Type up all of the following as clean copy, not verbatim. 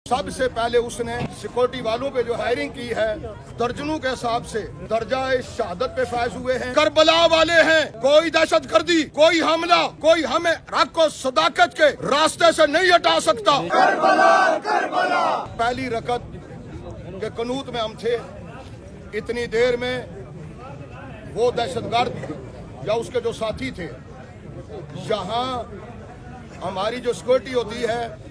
सबसे पहले उसने सिक्योरिटी वालों पे जो हायरिंग की है दर्जनों के हिसाब से दर्जा शहादत पे फायज हुए हैं। करबला वाले हैं, कोई दहशत गर्दी, कोई हमला, कोई हमें हक और सदाकत के रास्ते से नहीं हटा सकता। Karbala Karbala. पहली रकत के कनूत में हम थे, इतनी देर में वो दहशतगर्द या उसके जो साथी थे, यहाँ हमारी जो सिक्योरिटी होती है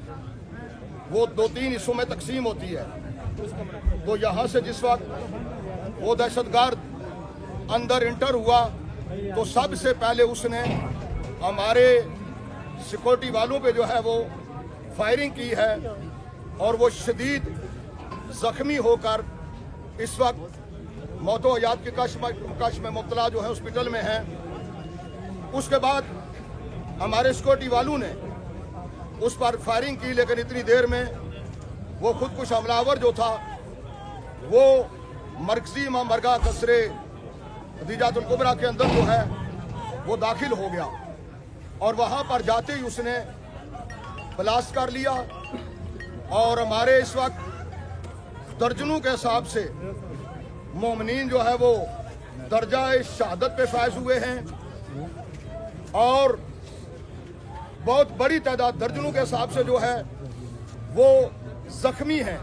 वो 2-3 हिस्सों में तकसीम होती है। तो यहाँ से जिस वक्त वो दहशतगर्द अंदर इंटर हुआ तो सबसे पहले उसने हमारे सिक्योरिटी वालों पे जो है वो फायरिंग की है और वो शदीद जख्मी होकर इस वक्त मौतो हयात के कश में मुब्तला जो है हॉस्पिटल में हैं। उसके बाद हमारे सिक्योरिटी वालों ने उस पर फायरिंग की, लेकिन इतनी देर में वो खुदकुश हमलावर जो था वो मरकजी इमाम बारगाह कसरे खदीजातुल कुबरा के अंदर जो है वो दाखिल हो गया और वहाँ पर जाते ही उसने ब्लास्ट कर लिया और हमारे इस वक्त दर्जनों के हिसाब से मोमिनीन जो है वो दर्जा शहादत पे फायज हुए हैं और बहुत बड़ी तादाद दर्जनों के हिसाब से जो है वो जख्मी हैं।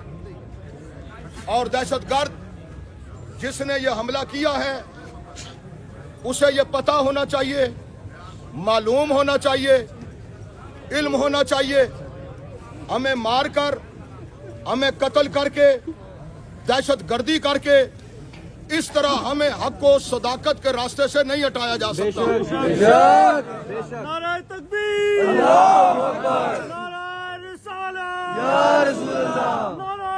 और दहशतगर्द जिसने ये हमला किया है उसे ये पता होना चाहिए, मालूम होना चाहिए, इल्म होना चाहिए, हमें मार कर, हमें कत्ल करके, दहशतगर्दी करके इस तरह हमें हक को सदाकत के रास्ते से नहीं हटाया जा सकता। नारे तकबीर, अल्लाहू अकबर, नारे रिसालत, या रसूल अल्लाह, नारे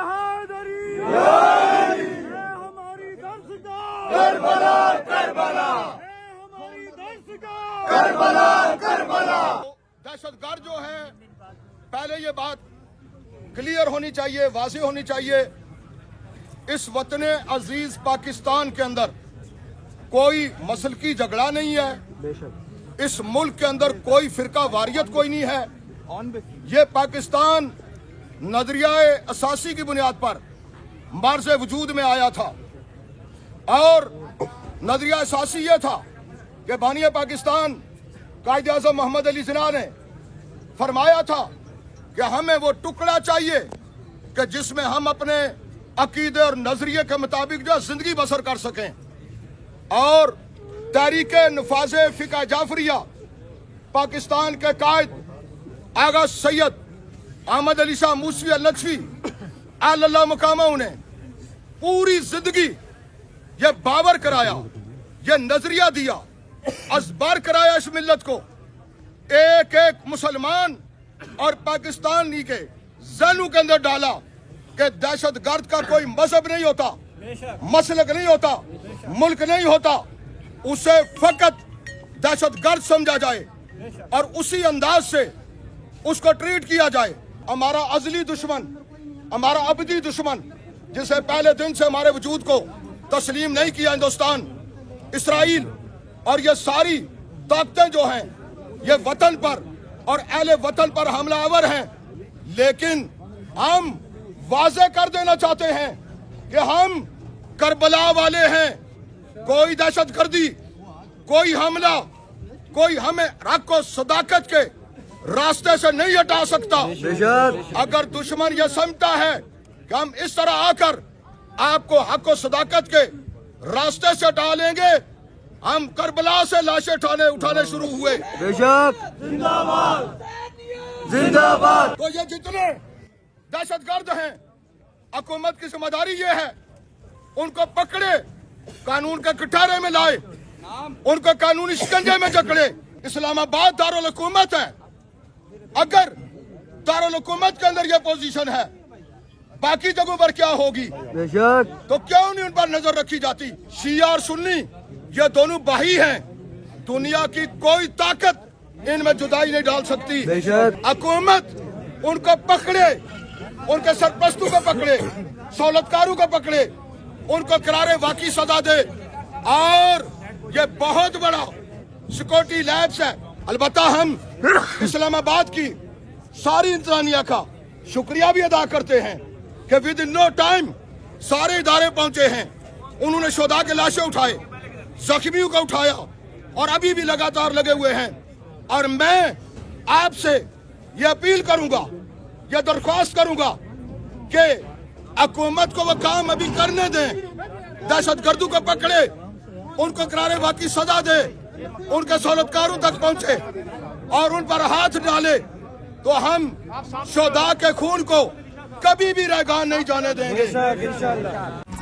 हैदरी, या अली, हमारी दर्शगाह करबला करबला, हमारी दर्शगाह करबला करबला। दहशतगर्द जो है, पहले ये बात क्लियर होनी चाहिए, वाज़ेह होनी चाहिए, इस वतन अजीज पाकिस्तान के अंदर कोई मसलकी झगड़ा नहीं है। इस मुल्क के अंदर कोई फिरका वारियत कोई नहीं है। ये पाकिस्तान नजरियाए असासी की बुनियाद पर मर्ज वजूद में आया था और नजरिया असासी ये था कि बानिया पाकिस्तान कायद आज़म मोहम्मद अली जिन्ना ने फरमाया था कि हमें वो टुकड़ा चाहिए कि जिसमें हम अपने अकीदे और नजरिए के मुताबिक जो जिंदगी बसर कर सकें। और तहरीक नफाज फिका जाफरिया पाकिस्तान के कायद आगा सैयद अहमद अली शाह मूसवी अल-नजफी अल्लाह मुकामा ने पूरी जिंदगी ये बावर कराया, ये नजरिया दिया, अजबर कराया इस मिल्लत को, एक एक मुसलमान और पाकिस्तानी के ज़हनों के अंदर डाला कि दहशतगर्द का कोई मजहब नहीं होता, मसलक नहीं होता, मुल्क नहीं होता, उसे फकत दहशतगर्द समझा जाए और उसी अंदाज से उसको ट्रीट किया जाए। हमारा अजली दुश्मन, हमारा अबदी दुश्मन, जिसे पहले दिन से हमारे वजूद को तस्लीम नहीं किया हिंदुस्तान, इसराइल और ये सारी ताकतें जो हैं ये वतन पर और अहले वतन पर हमलावर हैं। लेकिन हम वाज़े कर देना चाहते हैं कि हम करबला वाले हैं, कोई दहशतगर्दी, कोई हमला, कोई हमें हक और सदाकत के रास्ते से नहीं हटा सकता। अगर दुश्मन ये समझता है कि हम इस तरह आकर आपको हक और सदाकत के रास्ते से हटा लेंगे, हम करबला से लाशें उठाने शुरू हुए। जिंदाबाद जिंदाबाद। तो ये जितने दहशतगर्द हैं, हुकूमत की जिम्मेदारी ये है उनको पकड़े, कानून के कटहरे में लाए, उनको कानूनी शिकंजे में जकड़े। इस्लामाबाद दारुल हुकूमत है, अगर दारुल हुकूमत के अंदर ये पोजीशन है, बाकी जगहों पर क्या होगी? तो क्यों नहीं उन पर नजर रखी जाती? शिया और सुन्नी ये दोनों भाई हैं, दुनिया की कोई ताकत इनमें जुदाई नहीं डाल सकती। हुकूमत उनको पकड़े, उनके सरपरस्तों को पकड़े, सहूलतकारों को पकड़े, उनको करारे वाकई सजा दे। और ये बहुत बड़ा सिक्योरिटी लैब्स है। अलबत्ता हम इस्लामाबाद की सारी इंतजामिया का शुक्रिया भी अदा करते हैं कि विद इन नो टाइम सारे इदारे पहुंचे हैं, उन्होंने शुहदा के लाशें उठाए, जख्मियों को उठाया और अभी भी लगातार लगे हुए हैं। और मैं आपसे ये अपील करूंगा, ये दरख्वास्त करूंगा कि हुकूमत को वो काम अभी करने दें, दहशतगर्दों को पकड़े, उनको करारे वक्त की सजा दे, उनके सहूलतकारों तक पहुंचे और उन पर हाथ डाले, तो हम शुहदा के खून को कभी भी रैगान नहीं जाने देंगे। इंशाअल्लाह।